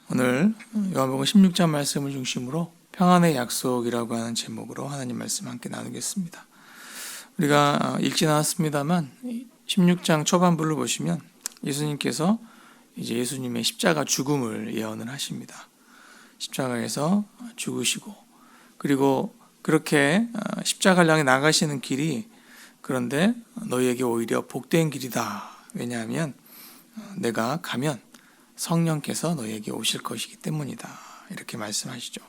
오늘 요한복음 16장 말씀을 중심으로 평안의 약속이라고 하는 제목으로 하나님 말씀 함께 나누겠습니다. 우리가 읽지 않았습니다만 16장 초반부를 보시면 예수님께서 이제 예수님의 십자가 죽음을 예언을 하십니다. 십자가에서 죽으시고 그리고 그렇게 십자가를 향해 나가시는 길이 그런데 너희에게 오히려 복된 길이다. 왜냐하면 내가 가면 성령께서 너희에게 오실 것이기 때문이다. 이렇게 말씀하시죠.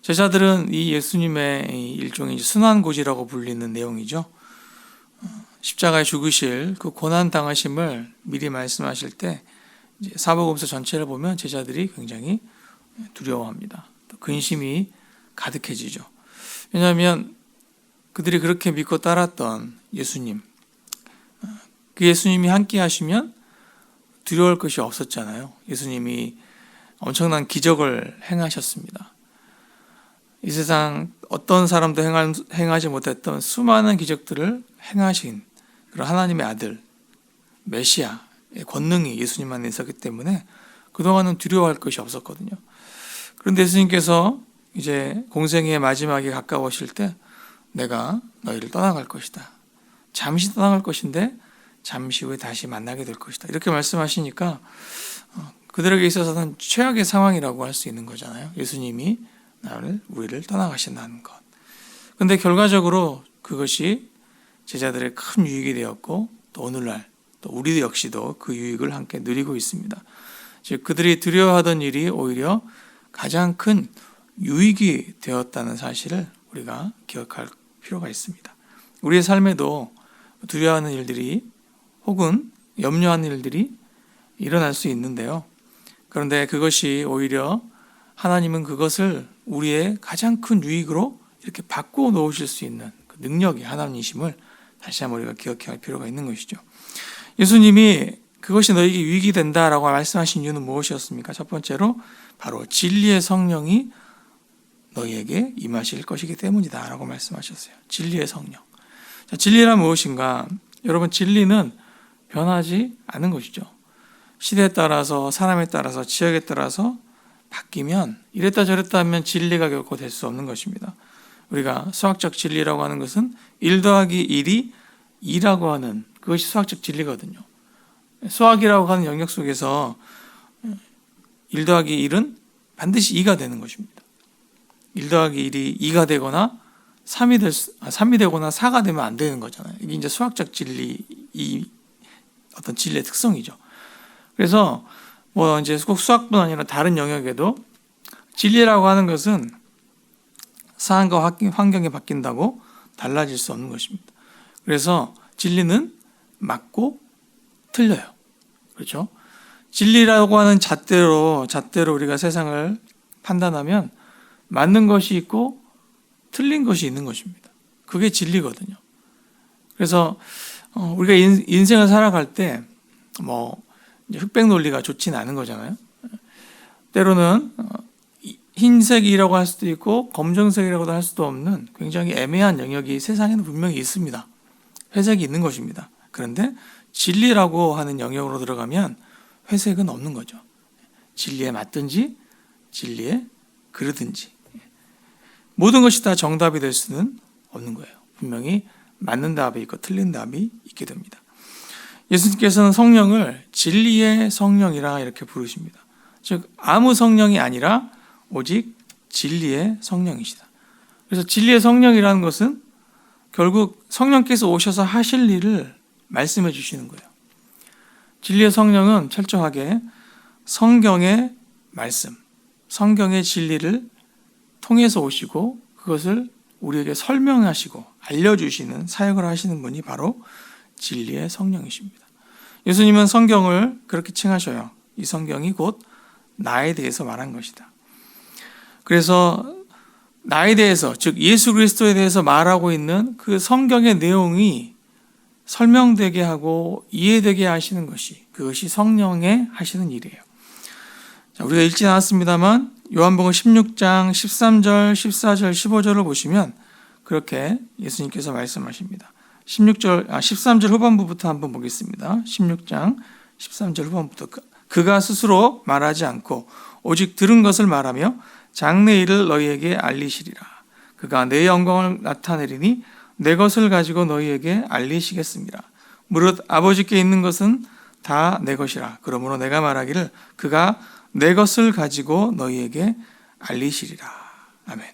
제자들은 이 예수님의 일종의 순환고지라고 불리는 내용이죠. 십자가에 죽으실 그 고난 당하심을 미리 말씀하실 때 사복음서 전체를 보면 제자들이 굉장히 두려워합니다. 또 근심이 가득해지죠. 왜냐하면 그들이 그렇게 믿고 따랐던 예수님, 그 예수님이 함께 하시면 두려울 것이 없었잖아요. 예수님이 엄청난 기적을 행하셨습니다. 이 세상 어떤 사람도 행하지 못했던 수많은 기적들을 행하신 그런 하나님의 아들 메시아의 권능이 예수님 안에 있었기 때문에 그동안은 두려워할 것이 없었거든요. 그런데 예수님께서 이제 공생의 마지막에 가까우실 때 내가 너희를 떠나갈 것이다. 잠시 떠나갈 것인데 잠시 후에 다시 만나게 될 것이다. 이렇게 말씀하시니까 그들에게 있어서는 최악의 상황이라고 할 수 있는 거잖아요. 예수님이 우리를 떠나가신다는 것. 그런데 결과적으로 그것이 제자들의 큰 유익이 되었고 또 오늘날 또 우리 역시도 그 유익을 함께 누리고 있습니다. 즉 그들이 두려워하던 일이 오히려 가장 큰 유익이 되었다는 사실을 우리가 기억할 필요가 있습니다. 우리의 삶에도 두려워하는 일들이 혹은 염려하는 일들이 일어날 수 있는데요. 그런데 그것이 오히려 하나님은 그것을 우리의 가장 큰 유익으로 이렇게 바꾸어 놓으실 수 있는 그 능력이 하나님이심을 다시 한번 우리가 기억해야 할 필요가 있는 것이죠. 예수님이 그것이 너에게 유익이 된다라고 말씀하신 이유는 무엇이었습니까? 첫 번째로 바로 진리의 성령이 너희에게 임하실 것이기 때문이다 라고 말씀하셨어요. 진리의 성령. 자, 진리란 무엇인가? 여러분, 진리는 변하지 않은 것이죠. 시대에 따라서 사람에 따라서 지역에 따라서 바뀌면 이랬다 저랬다 하면 진리가 결코 될 수 없는 것입니다. 우리가 수학적 진리라고 하는 것은 1 더하기 1이 2라고 하는 그것이 수학적 진리거든요. 수학이라고 하는 영역 속에서 1 더하기 1은 반드시 2가 되는 것입니다. 1 더하기 1이 2가 되거나 3이 되거나 4가 되면 안 되는 거잖아요. 이게 이제 수학적 진리, 이 어떤 진리의 특성이죠. 그래서 이제 꼭 수학뿐 아니라 다른 영역에도 진리라고 하는 것은 상황과 환경이 바뀐다고 달라질 수 없는 것입니다. 그래서 진리는 맞고 틀려요. 그렇죠? 진리라고 하는 잣대로 우리가 세상을 판단하면 맞는 것이 있고 틀린 것이 있는 것입니다. 그게 진리거든요. 그래서 우리가 인생을 살아갈 때 흑백 논리가 좋지는 않은 거잖아요. 때로는 흰색이라고 할 수도 있고 검정색이라고도 할 수도 없는 굉장히 애매한 영역이 세상에는 분명히 있습니다. 회색이 있는 것입니다. 그런데 진리라고 하는 영역으로 들어가면 회색은 없는 거죠. 진리에 맞든지 진리에 그르든지 모든 것이 다 정답이 될 수는 없는 거예요. 분명히 맞는 답이 있고 틀린 답이 있게 됩니다. 예수님께서는 성령을 진리의 성령이라 이렇게 부르십니다. 즉 아무 성령이 아니라 오직 진리의 성령이시다. 그래서 진리의 성령이라는 것은 결국 성령께서 오셔서 하실 일을 말씀해 주시는 거예요. 진리의 성령은 철저하게 성경의 말씀, 성경의 진리를 통해서 오시고 그것을 우리에게 설명하시고 알려주시는 사역을 하시는 분이 바로 진리의 성령이십니다. 예수님은 성경을 그렇게 칭하셔요. 이 성경이 곧 나에 대해서 말한 것이다. 그래서 나에 대해서, 즉 예수 그리스도에 대해서 말하고 있는 그 성경의 내용이 설명되게 하고 이해되게 하시는 것이 그것이 성령의 하시는 일이에요. 자, 우리가 읽지 않았습니다만 요한복음 16장 13절, 14절, 15절을 보시면 그렇게 예수님께서 말씀하십니다. 13절 후반부부터 한번 보겠습니다. 16장 13절 후반부터 그가 스스로 말하지 않고 오직 들은 것을 말하며 장래 일을 너희에게 알리시리라. 그가 내 영광을 나타내리니 내 것을 가지고 너희에게 알리시겠습니다. 무릇 아버지께 있는 것은 다 내 것이라. 그러므로 내가 말하기를 그가 내 것을 가지고 너희에게 알리시리라. 아멘.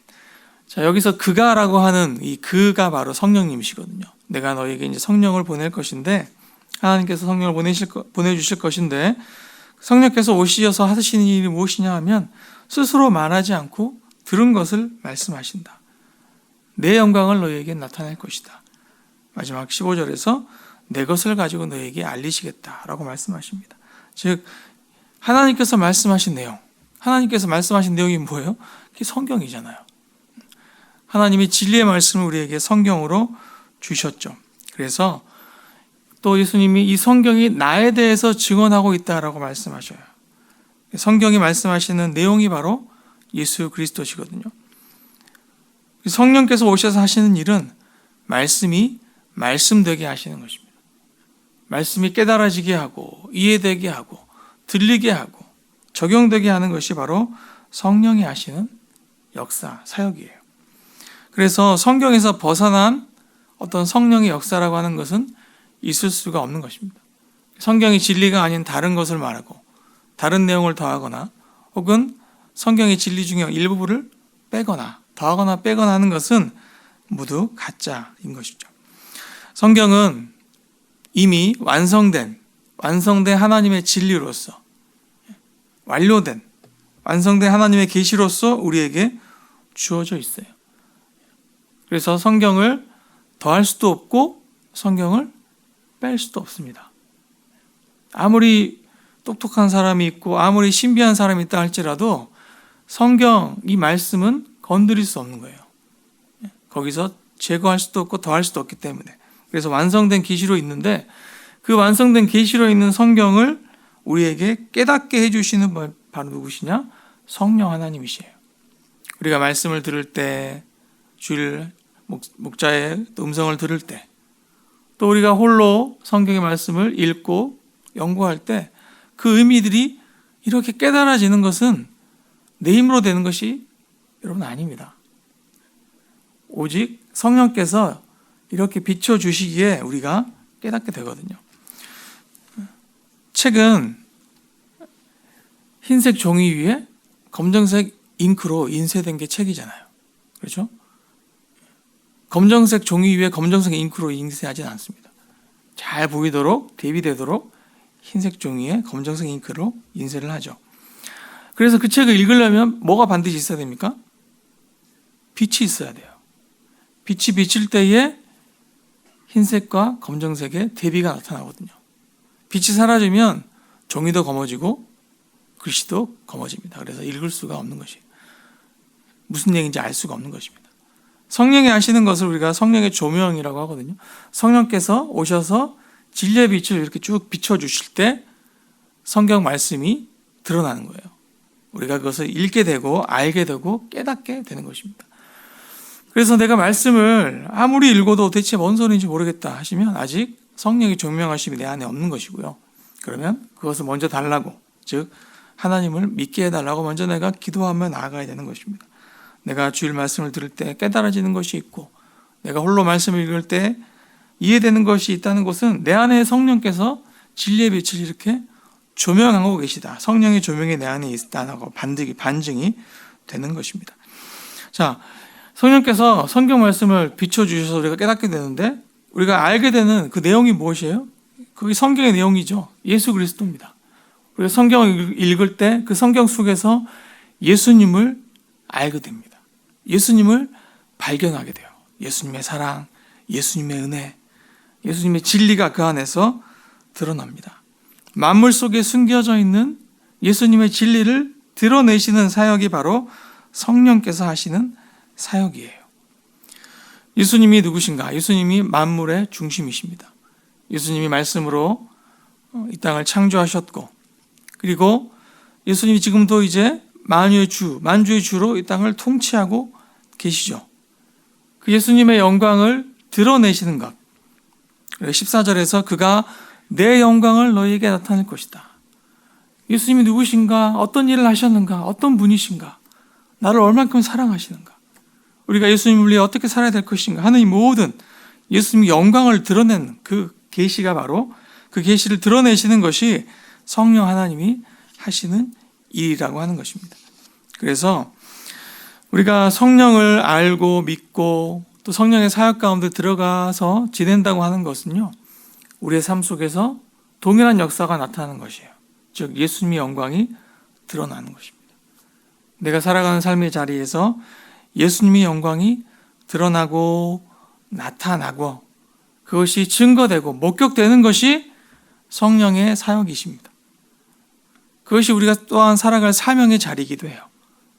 자, 여기서 그가라고 하는 이 그가 바로 성령님이시거든요. 내가 너희에게 이제 성령을 보낼 것인데, 하나님께서 성령을 보내주실 것인데, 성령께서 오시어서 하시는 일이 무엇이냐 하면 스스로 말하지 않고 들은 것을 말씀하신다. 내 영광을 너희에게 나타낼 것이다. 마지막 15절에서 내 것을 가지고 너희에게 알리시겠다라고 말씀하십니다. 즉 하나님께서 말씀하신 내용, 하나님께서 말씀하신 내용이 뭐예요? 그게 성경이잖아요. 하나님이 진리의 말씀을 우리에게 성경으로 주셨죠. 그래서 또 예수님이 이 성경이 나에 대해서 증언하고 있다라고 말씀하셔요. 성경이 말씀하시는 내용이 바로 예수 그리스도시거든요. 성령께서 오셔서 하시는 일은 말씀이 말씀되게 하시는 것입니다. 말씀이 깨달아지게 하고 이해되게 하고 들리게 하고 적용되게 하는 것이 바로 성령이 하시는 역사, 사역이에요. 그래서 성경에서 벗어난 어떤 성령의 역사라고 하는 것은 있을 수가 없는 것입니다. 성경이 진리가 아닌 다른 것을 말하고 다른 내용을 더하거나 혹은 성경의 진리 중에 일부분을 빼거나 더하거나 빼거나 하는 것은 모두 가짜인 것이죠. 성경은 이미 완성된 하나님의 진리로서 완성된 하나님의 계시로서 우리에게 주어져 있어요. 그래서 성경을 더할 수도 없고 성경을 뺄 수도 없습니다. 아무리 똑똑한 사람이 있고 아무리 신비한 사람이 있다 할지라도 성경 이 말씀은 건드릴 수 없는 거예요. 거기서 제거할 수도 없고 더할 수도 없기 때문에. 그래서 완성된 계시로 있는데 그 완성된 계시로 있는 성경을 우리에게 깨닫게 해주시는 바로 누구시냐? 성령 하나님이시에요. 우리가 말씀을 들을 때, 주일 목자의 음성을 들을 때, 또 우리가 홀로 성경의 말씀을 읽고 연구할 때 그 의미들이 이렇게 깨달아지는 것은 내 힘으로 되는 것이 여러분 아닙니다. 오직 성령께서 이렇게 비춰주시기에 우리가 깨닫게 되거든요. 책은 흰색 종이 위에 검정색 잉크로 인쇄된 게 책이잖아요. 그렇죠? 검정색 종이 위에 검정색 잉크로 인쇄하진 않습니다. 잘 보이도록 대비되도록 흰색 종이에 검정색 잉크로 인쇄를 하죠. 그래서 그 책을 읽으려면 뭐가 반드시 있어야 됩니까? 빛이 있어야 돼요. 빛이 비칠 때에 흰색과 검정색의 대비가 나타나거든요. 빛이 사라지면 종이도 검어지고 글씨도 검어집니다. 그래서 읽을 수가 없는 것이에요. 무슨 얘기인지 알 수가 없는 것입니다. 성령이 하시는 것을 우리가 성령의 조명이라고 하거든요. 성령께서 오셔서 진리의 빛을 이렇게 쭉 비춰주실 때 성경 말씀이 드러나는 거예요. 우리가 그것을 읽게 되고 알게 되고 깨닫게 되는 것입니다. 그래서 내가 말씀을 아무리 읽어도 대체 뭔 소리인지 모르겠다 하시면 아직 성령의 조명하심이 내 안에 없는 것이고요. 그러면 그것을 먼저 달라고, 즉 하나님을 믿게 해달라고 먼저 내가 기도하며 나아가야 되는 것입니다. 내가 주일 말씀을 들을 때 깨달아지는 것이 있고 내가 홀로 말씀을 읽을 때 이해되는 것이 있다는 것은 내 안에 성령께서 진리의 빛을 이렇게 조명하고 계시다. 성령의 조명이 내 안에 있다고 반증이 되는 것입니다. 자, 성령께서 성경 말씀을 비춰주셔서 우리가 깨닫게 되는데 우리가 알게 되는 그 내용이 무엇이에요? 그게 성경의 내용이죠. 예수 그리스도입니다. 우리가 성경을 읽을 때 그 성경 속에서 예수님을 알게 됩니다. 예수님을 발견하게 돼요. 예수님의 사랑, 예수님의 은혜, 예수님의 진리가 그 안에서 드러납니다. 만물 속에 숨겨져 있는 예수님의 진리를 드러내시는 사역이 바로 성령께서 하시는 사역이에요. 예수님이 누구신가? 예수님이 만물의 중심이십니다. 예수님이 말씀으로 이 땅을 창조하셨고 그리고 예수님이 지금도 이제 만주의 주로 이 땅을 통치하고 계시죠. 그 예수님의 영광을 드러내시는 것. 14절에서 그가 내 영광을 너희에게 나타낼 것이다. 예수님이 누구신가? 어떤 일을 하셨는가? 어떤 분이신가? 나를 얼만큼 사랑하시는가? 우리가 예수님을 위해 어떻게 살아야 될 것인가 하는 이 모든 예수님의 영광을 드러내는 그 계시가 바로 그 계시를 드러내시는 것이 성령 하나님이 하시는 일이라고 하는 것입니다. 그래서 우리가 성령을 알고 믿고 또 성령의 사역 가운데 들어가서 지낸다고 하는 것은요, 우리의 삶 속에서 동일한 역사가 나타나는 것이에요. 즉 예수님의 영광이 드러나는 것입니다. 내가 살아가는 삶의 자리에서 예수님의 영광이 드러나고 나타나고 그것이 증거되고 목격되는 것이 성령의 사역이십니다. 그것이 우리가 또한 살아갈 사명의 자리이기도 해요.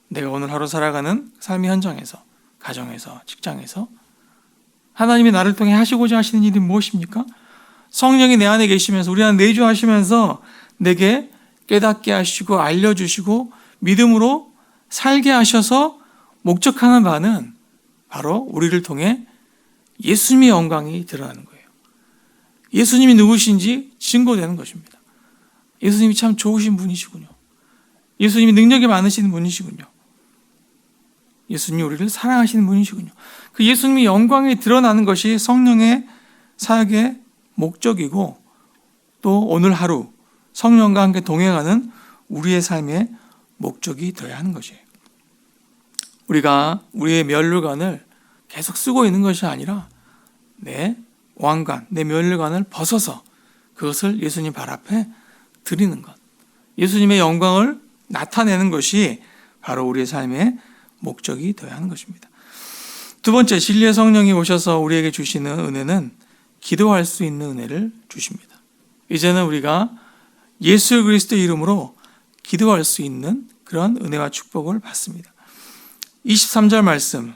내가 오늘 하루 살아가는 삶의 현장에서, 가정에서, 직장에서 하나님이 나를 통해 하시고자 하시는 일이 무엇입니까? 성령이 내 안에 계시면서 우리 안에 내주하시면서 내게 깨닫게 하시고 알려주시고 믿음으로 살게 하셔서 목적하는 바는 바로 우리를 통해 예수님의 영광이 드러나는 거예요. 예수님이 누구신지 증거되는 것입니다. 예수님이 참 좋으신 분이시군요. 예수님이 능력이 많으신 분이시군요. 예수님이 우리를 사랑하시는 분이시군요. 그 예수님의 영광이 드러나는 것이 성령의 사역의 목적이고 또 오늘 하루 성령과 함께 동행하는 우리의 삶의 목적이 되어야 하는 것이에요. 우리가 우리의 면류관을 계속 쓰고 있는 것이 아니라 내 왕관, 내 면류관을 벗어서 그것을 예수님 발 앞에 드리는 것, 예수님의 영광을 나타내는 것이 바로 우리의 삶의 목적이 되어야 하는 것입니다. 두 번째, 진리의 성령이 오셔서 우리에게 주시는 은혜는 기도할 수 있는 은혜를 주십니다. 이제는 우리가 예수 그리스도의 이름으로 기도할 수 있는 그런 은혜와 축복을 받습니다. 23절 말씀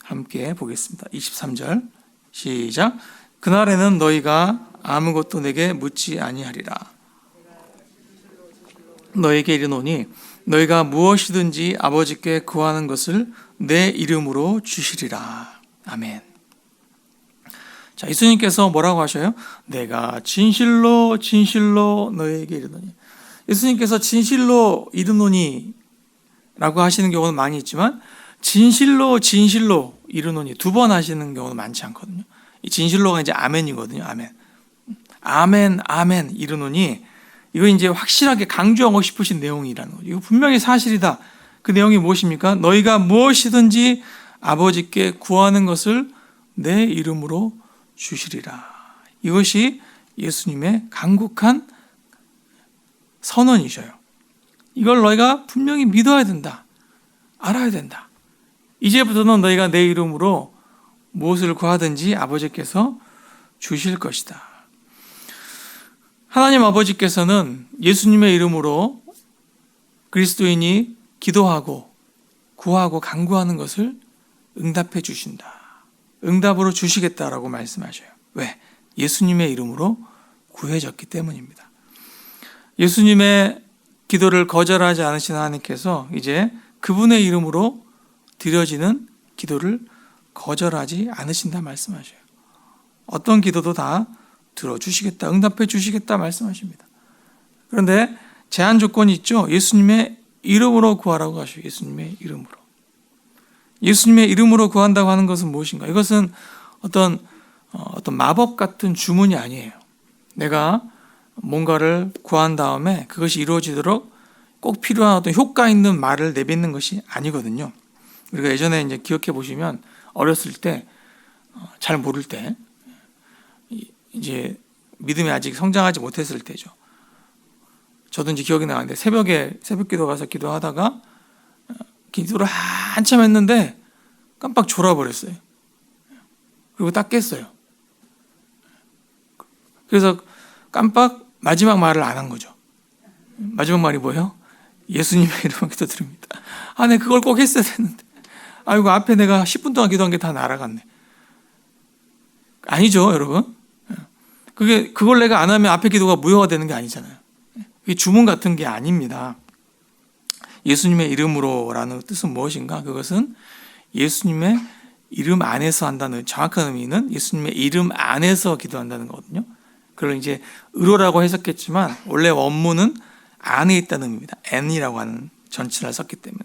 함께 보겠습니다. 23절 시작. 그날에는 너희가 아무것도 내게 묻지 아니하리라. 너에게 이르노니 너희가 무엇이든지 아버지께 구하는 것을 내 이름으로 주시리라. 아멘. 자, 예수님께서 뭐라고 하셔요? 내가 진실로 진실로 너희에게 이르노니. 예수님께서 진실로 이르노니 라고 하시는 경우는 많이 있지만 진실로 진실로 이르노니 두 번 하시는 경우는 많지 않거든요. 이 진실로가 이제 아멘이거든요. 아멘. 아멘, 아멘 이르노니 이거 이제 확실하게 강조하고 싶으신 내용이라는 거죠. 이거 분명히 사실이다. 그 내용이 무엇입니까? 너희가 무엇이든지 아버지께 구하는 것을 내 이름으로 주시리라. 이것이 예수님의 간곡한 선언이셔요. 이걸 너희가 분명히 믿어야 된다. 알아야 된다. 이제부터는 너희가 내 이름으로 무엇을 구하든지 아버지께서 주실 것이다. 하나님 아버지께서는 예수님의 이름으로 그리스도인이 기도하고 구하고 간구하는 것을 응답해 주신다. 응답으로 주시겠다라고 말씀하셔요. 왜? 예수님의 이름으로 구해졌기 때문입니다. 예수님의 기도를 거절하지 않으신 하나님께서 이제 그분의 이름으로 드려지는 기도를 거절하지 않으신다 말씀하셔요. 어떤 기도도 다 들어주시겠다, 응답해 주시겠다 말씀하십니다. 그런데 제한 조건이 있죠. 예수님의 이름으로 구하라고 하셔요. 예수님의 이름으로. 예수님의 이름으로 구한다고 하는 것은 무엇인가? 이것은 어떤 마법 같은 주문이 아니에요. 내가 뭔가를 구한 다음에 그것이 이루어지도록 꼭 필요한 어떤 효과 있는 말을 내뱉는 것이 아니거든요. 우리가 예전에 이제 기억해 보시면 어렸을 때 잘 모를 때 이제 믿음이 아직 성장하지 못했을 때죠. 저도 이제 기억이 나는데 새벽에 새벽 기도 가서 기도하다가 기도를 한참 했는데 깜빡 졸아버렸어요. 그리고 딱 깼어요. 그래서 깜빡 마지막 말을 안 한 거죠. 마지막 말이 뭐예요? 예수님의 이름으로 기도드립니다. 아, 네, 그걸 꼭 했어야 됐는데. 아이고, 앞에 내가 10분 동안 기도한 게 다 날아갔네. 아니죠, 여러분. 그걸 내가 안 하면 앞에 기도가 무효가 되는 게 아니잖아요. 그게 주문 같은 게 아닙니다. 예수님의 이름으로라는 뜻은 무엇인가? 그것은 예수님의 이름 안에서 한다는, 정확한 의미는 예수님의 이름 안에서 기도한다는 거거든요. 그걸 이제 의로라고 해석했지만 원래 원문은 안에 있다는 의미입니다. N이라고 하는 전치사를 썼기 때문에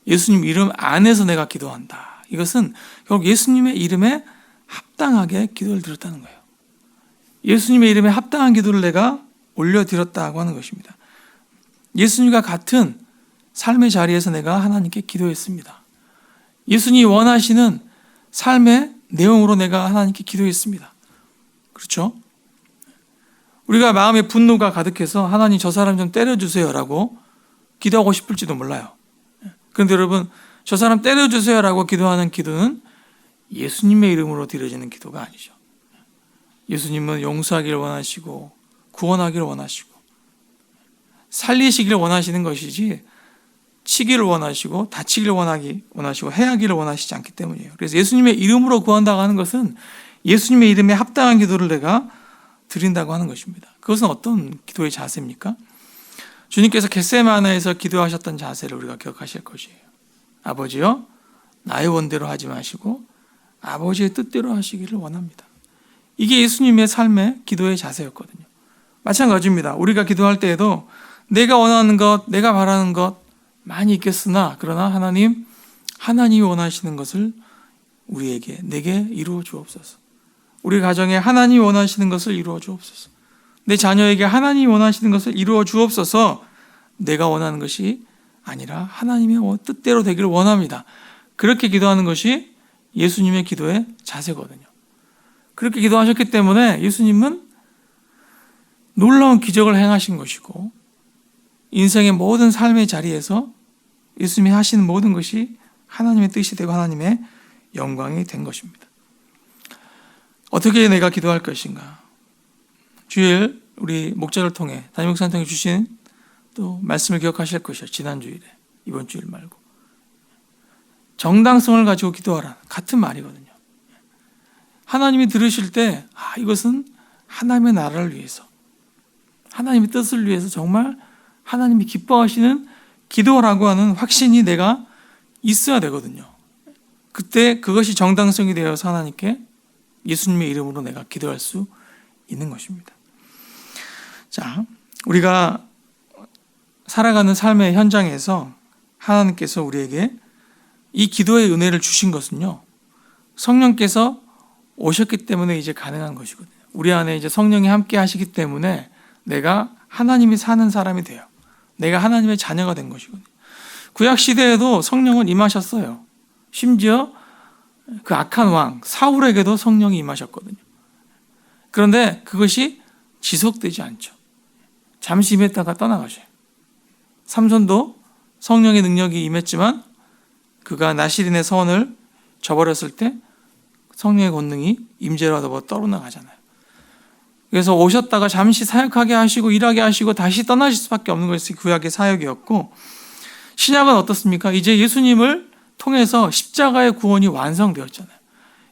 예수님 이름 안에서 내가 기도한다. 이것은 결국 예수님의 이름에 합당하게 기도를 드렸다는 거예요. 예수님의 이름에 합당한 기도를 내가 올려드렸다고 하는 것입니다. 예수님과 같은 삶의 자리에서 내가 하나님께 기도했습니다. 예수님이 원하시는 삶의 내용으로 내가 하나님께 기도했습니다. 그렇죠? 우리가 마음에 분노가 가득해서 하나님 저 사람 좀 때려주세요라고 기도하고 싶을지도 몰라요. 그런데 여러분, 저 사람 때려주세요라고 기도하는 기도는 예수님의 이름으로 드려지는 기도가 아니죠. 예수님은 용서하기를 원하시고 구원하기를 원하시고 살리시기를 원하시는 것이지 치기를 원하시고 다치기를 원하시고 해하기를 원하시지 않기 때문이에요. 그래서 예수님의 이름으로 구한다고 하는 것은 예수님의 이름에 합당한 기도를 내가 드린다고 하는 것입니다. 그것은 어떤 기도의 자세입니까? 주님께서 겟세마네에서 기도하셨던 자세를 우리가 기억하실 것이에요. 아버지여, 나의 원대로 하지 마시고 아버지의 뜻대로 하시기를 원합니다. 이게 예수님의 삶의 기도의 자세였거든요. 마찬가지입니다. 우리가 기도할 때에도 내가 원하는 것, 내가 바라는 것 많이 있겠으나 그러나 하나님이 원하시는 것을 우리에게, 내게 이루어 주옵소서. 우리 가정에 하나님이 원하시는 것을 이루어 주옵소서. 내 자녀에게 하나님이 원하시는 것을 이루어 주옵소서. 내가 원하는 것이 아니라 하나님의 뜻대로 되기를 원합니다. 그렇게 기도하는 것이 예수님의 기도의 자세거든요. 그렇게 기도하셨기 때문에 예수님은 놀라운 기적을 행하신 것이고 인생의 모든 삶의 자리에서 예수님이 하시는 모든 것이 하나님의 뜻이 되고 하나님의 영광이 된 것입니다. 어떻게 내가 기도할 것인가? 주일 우리 목자를 통해 담임 목사를 통해 주신 또 말씀을 기억하실 것이요. 지난 주일에, 이번 주일 말고 정당성을 가지고 기도하라. 같은 말이거든요. 하나님이 들으실 때 이것은 하나님의 나라를 위해서 하나님의 뜻을 위해서 정말 하나님이 기뻐하시는 기도라고 하는 확신이 내가 있어야 되거든요. 그때 그것이 정당성이 되어서 하나님께 예수님의 이름으로 내가 기도할 수 있는 것입니다. 자, 우리가 살아가는 삶의 현장에서 하나님께서 우리에게 이 기도의 은혜를 주신 것은요, 성령께서 오셨기 때문에 이제 가능한 것이거든요. 우리 안에 이제 성령이 함께 하시기 때문에 내가 하나님이 사는 사람이 돼요. 내가 하나님의 자녀가 된 것이거든요. 구약 시대에도 성령은 임하셨어요. 심지어 그 악한 왕 사울에게도 성령이 임하셨거든요. 그런데 그것이 지속되지 않죠. 잠시 임했다가 떠나가셔요. 삼손도 성령의 능력이 임했지만 그가 나실인의 서원을 저버렸을 때 성령의 권능이 임재로 더불어 떠나가잖아요. 그래서 오셨다가 잠시 사역하게 하시고 일하게 하시고 다시 떠나실 수밖에 없는 것이 구약의 사역이었고, 신약은 어떻습니까? 이제 예수님을 통해서 십자가의 구원이 완성되었잖아요.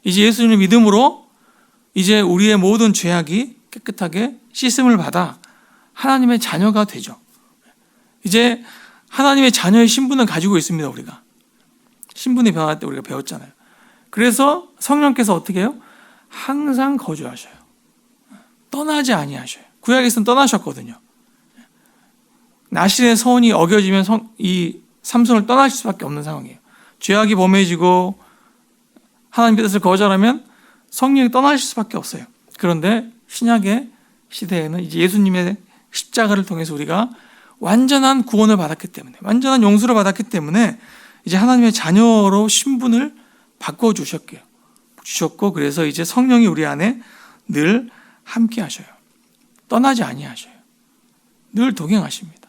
이제 예수님을 믿음으로 이제 우리의 모든 죄악이 깨끗하게 씻음을 받아 하나님의 자녀가 되죠. 이제 하나님의 자녀의 신분을 가지고 있습니다. 우리가 신분이 변할 때 우리가 배웠잖아요. 그래서 성령께서 어떻게 해요? 항상 거주하셔요. 떠나지 아니하셔요. 구약에서는 떠나셨거든요. 나실의 서원이 어겨지면 이 삼손을 떠나실 수밖에 없는 상황이에요. 죄악이 범해지고 하나님의 뜻을 거절하면 성령이 떠나실 수밖에 없어요. 그런데 신약의 시대에는 이제 예수님의 십자가를 통해서 우리가 완전한 구원을 받았기 때문에, 완전한 용서를 받았기 때문에 이제 하나님의 자녀로 신분을 바꿔주셨고, 그래서 이제 성령이 우리 안에 늘 함께 하셔요. 떠나지 아니하셔요. 늘 동행하십니다.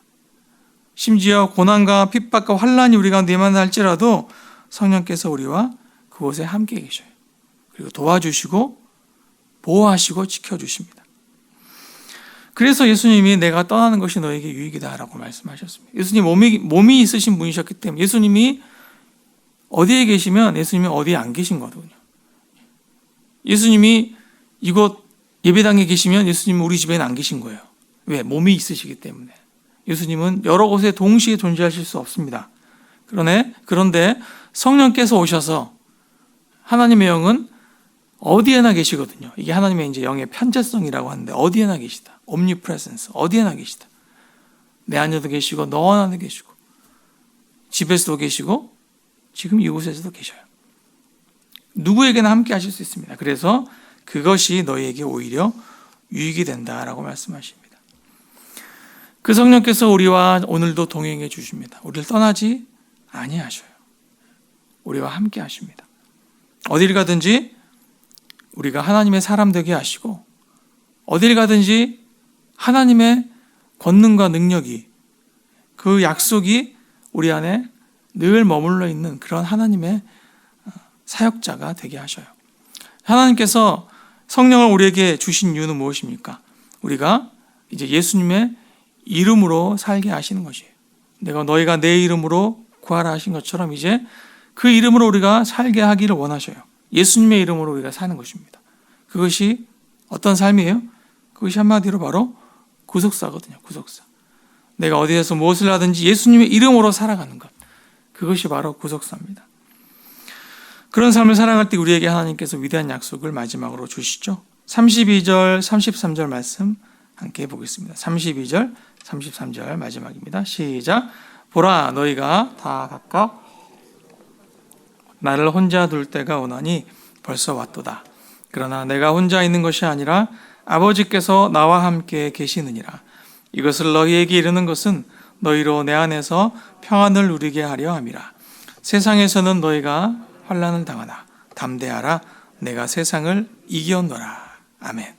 심지어 고난과 핍박과 환난이 우리 가운데 임한다 할지라도 성령께서 우리와 그곳에 함께 계셔요. 그리고 도와주시고 보호하시고 지켜주십니다. 그래서 예수님이 내가 떠나는 것이 너에게 유익이다 라고 말씀하셨습니다. 예수님 몸이 있으신 분이셨기 때문에 예수님이 어디에 계시면 예수님이 어디에 안 계신 거거든요. 예수님이 이곳 예배당에 계시면 예수님은 우리 집에는 안 계신 거예요. 왜? 몸이 있으시기 때문에. 예수님은 여러 곳에 동시에 존재하실 수 없습니다. 그런데 성령께서 오셔서 하나님의 영은 어디에나 계시거든요. 이게 하나님의 이제 영의 편재성이라고 하는데 어디에나 계시다. omnipresence, 어디에나 계시다. 내 안에도 계시고 너 안에도 계시고 집에서도 계시고 지금 이곳에서도 계셔요. 누구에게나 함께 하실 수 있습니다. 그래서 그것이 너희에게 오히려 유익이 된다라고 말씀하십니다. 그 성령께서 우리와 오늘도 동행해 주십니다. 우리를 떠나지 아니하셔요. 우리와 함께 하십니다. 어딜 가든지 우리가 하나님의 사람 되게 하시고 어딜 가든지 하나님의 권능과 능력이 그 약속이 우리 안에 늘 머물러 있는 그런 하나님의 사역자가 되게 하셔요. 하나님께서 성령을 우리에게 주신 이유는 무엇입니까? 우리가 이제 예수님의 이름으로 살게 하시는 것이에요. 너희가 내 이름으로 구하라 하신 것처럼 이제 그 이름으로 우리가 살게 하기를 원하셔요. 예수님의 이름으로 우리가 사는 것입니다. 그것이 어떤 삶이에요? 그것이 한마디로 바로 구속사거든요. 구속사. 내가 어디에서 무엇을 하든지 예수님의 이름으로 살아가는 것. 그것이 바로 구속사입니다. 그런 삶을 살아갈 때 우리에게 하나님께서 위대한 약속을 마지막으로 주시죠. 32절, 33절 말씀 함께 보겠습니다. 32절, 33절 마지막입니다. 시작. 보라, 너희가 다 각각 나를 혼자 둘 때가 오나니 벌써 왔도다. 그러나 내가 혼자 있는 것이 아니라 아버지께서 나와 함께 계시느니라. 이것을 너희에게 이르는 것은 너희로 내 안에서 평안을 누리게 하려 함이라. 세상에서는 너희가 환난을 당하나 담대하라. 내가 세상을 이겼노라. 아멘.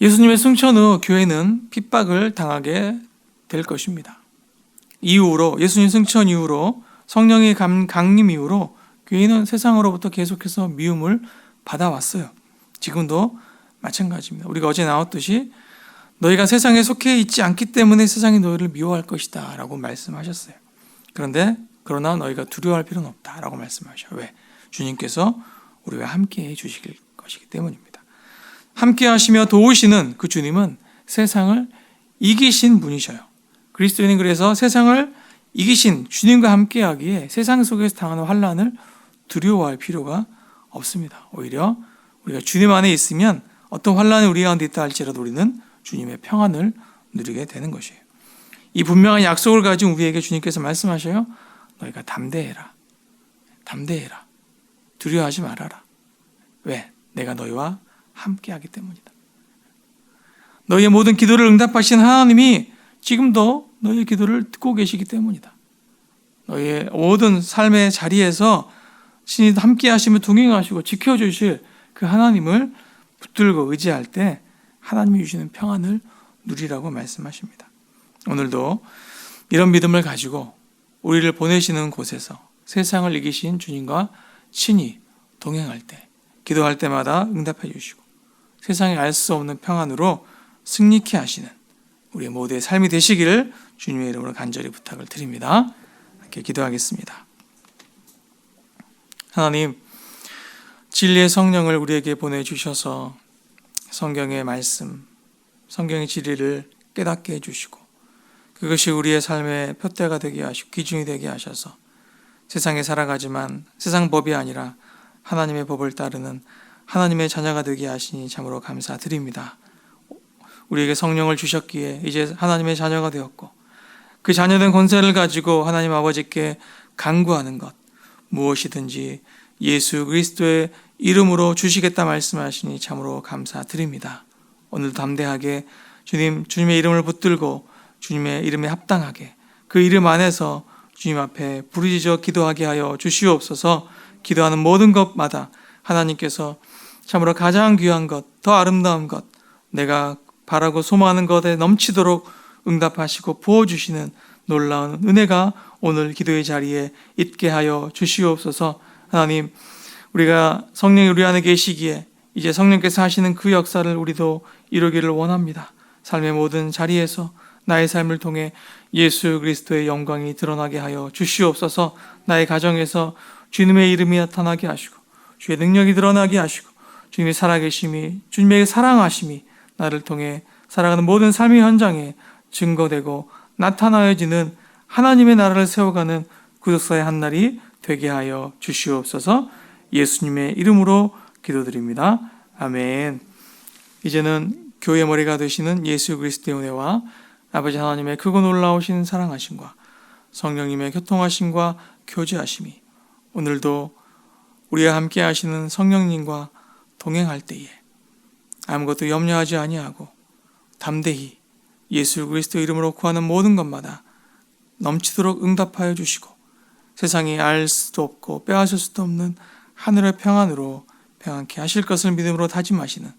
예수님의 승천 후 교회는 핍박을 당하게 될 것입니다. 이후로 예수님 승천 이후로 성령의 강림 이후로 교회는 세상으로부터 계속해서 미움을 받아왔어요. 지금도 마찬가지입니다. 우리가 어제 나왔듯이 너희가 세상에 속해 있지 않기 때문에 세상이 너희를 미워할 것이다 라고 말씀하셨어요. 그러나 너희가 두려워할 필요는 없다 라고 말씀하셔요. 왜? 주님께서 우리와 함께 해 주실 것이기 때문입니다. 함께 하시며 도우시는 그 주님은 세상을 이기신 분이셔요. 그리스도인은 그래서 세상을 이기신 주님과 함께 하기에 세상 속에서 당하는 환난을 두려워할 필요가 없습니다. 오히려 우리가 주님 안에 있으면 어떤 환난이 우리 가운데 있다 할지라도 우리는 주님의 평안을 누리게 되는 것이에요. 이 분명한 약속을 가진 우리에게 주님께서 말씀하셔요. 너희가 담대해라. 담대해라. 두려워하지 말아라. 왜? 내가 너희와 함께하기 때문이다. 너희의 모든 기도를 응답하신 하나님이 지금도 너희의 기도를 듣고 계시기 때문이다. 너희의 모든 삶의 자리에서 신이 함께하시며 동행하시고 지켜주실 그 하나님을 붙들고 의지할 때 하나님이 주시는 평안을 누리라고 말씀하십니다. 오늘도 이런 믿음을 가지고 우리를 보내시는 곳에서 세상을 이기신 주님과 친히 동행할 때 기도할 때마다 응답해 주시고 세상에 알 수 없는 평안으로 승리케 하시는 우리 모두의 삶이 되시기를 주님의 이름으로 간절히 부탁을 드립니다. 이렇게 기도하겠습니다. 하나님, 진리의 성령을 우리에게 보내주셔서 성경의 말씀, 성경의 진리를 깨닫게 해주시고 그것이 우리의 삶의 표대가 되게 하시고 기준이 되게 하셔서 세상에 살아가지만 세상 법이 아니라 하나님의 법을 따르는 하나님의 자녀가 되게 하시니 참으로 감사드립니다. 우리에게 성령을 주셨기에 이제 하나님의 자녀가 되었고 그 자녀된 권세를 가지고 하나님 아버지께 간구하는 것 무엇이든지 예수 그리스도의 이름으로 주시겠다 말씀하시니 참으로 감사드립니다. 오늘 담대하게 주님의 이름을 붙들고 주님의 이름에 합당하게 그 이름 안에서 주님 앞에 부르짖어 기도하게 하여 주시옵소서. 기도하는 모든 것마다 하나님께서 참으로 가장 귀한 것, 더 아름다운 것, 내가 바라고 소망하는 것에 넘치도록 응답하시고 부어주시는 놀라운 은혜가 오늘 기도의 자리에 있게 하여 주시옵소서. 하나님, 우리가 성령이 우리 안에 계시기에 이제 성령께서 하시는 그 역사를 우리도 이루기를 원합니다. 삶의 모든 자리에서 나의 삶을 통해 예수 그리스도의 영광이 드러나게 하여 주시옵소서. 나의 가정에서 주님의 이름이 나타나게 하시고 주의 능력이 드러나게 하시고 주님의 살아계심이 주님의 사랑하심이 나를 통해 살아가는 모든 삶의 현장에 증거되고 나타나여지는 하나님의 나라를 세워가는 구속사의 한 날이 되게 하여 주시옵소서. 예수님의 이름으로 기도드립니다. 아멘. 이제는 교회의 머리가 되시는 예수 그리스도의 은혜와 아버지 하나님의 크고 놀라우신 사랑하심과 성령님의 교통하심과 교제하심이 오늘도 우리와 함께 하시는 성령님과 동행할 때에 아무것도 염려하지 아니하고 담대히 예수 그리스도 이름으로 구하는 모든 것마다 넘치도록 응답하여 주시고 세상이 알 수도 없고 빼앗을 수도 없는 하늘의 평안으로 평안케 하실 것을 믿음으로 다짐하시는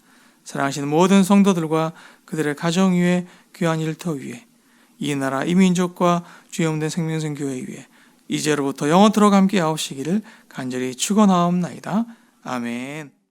사랑하시는 모든 성도들과 그들의 가정 위에 귀한 일터 위에 이 나라 이 민족과 주영된 생명선 교회 위에 이제로부터 영원토록 함께 하옵시기를 간절히 축원하옵나이다. 아멘.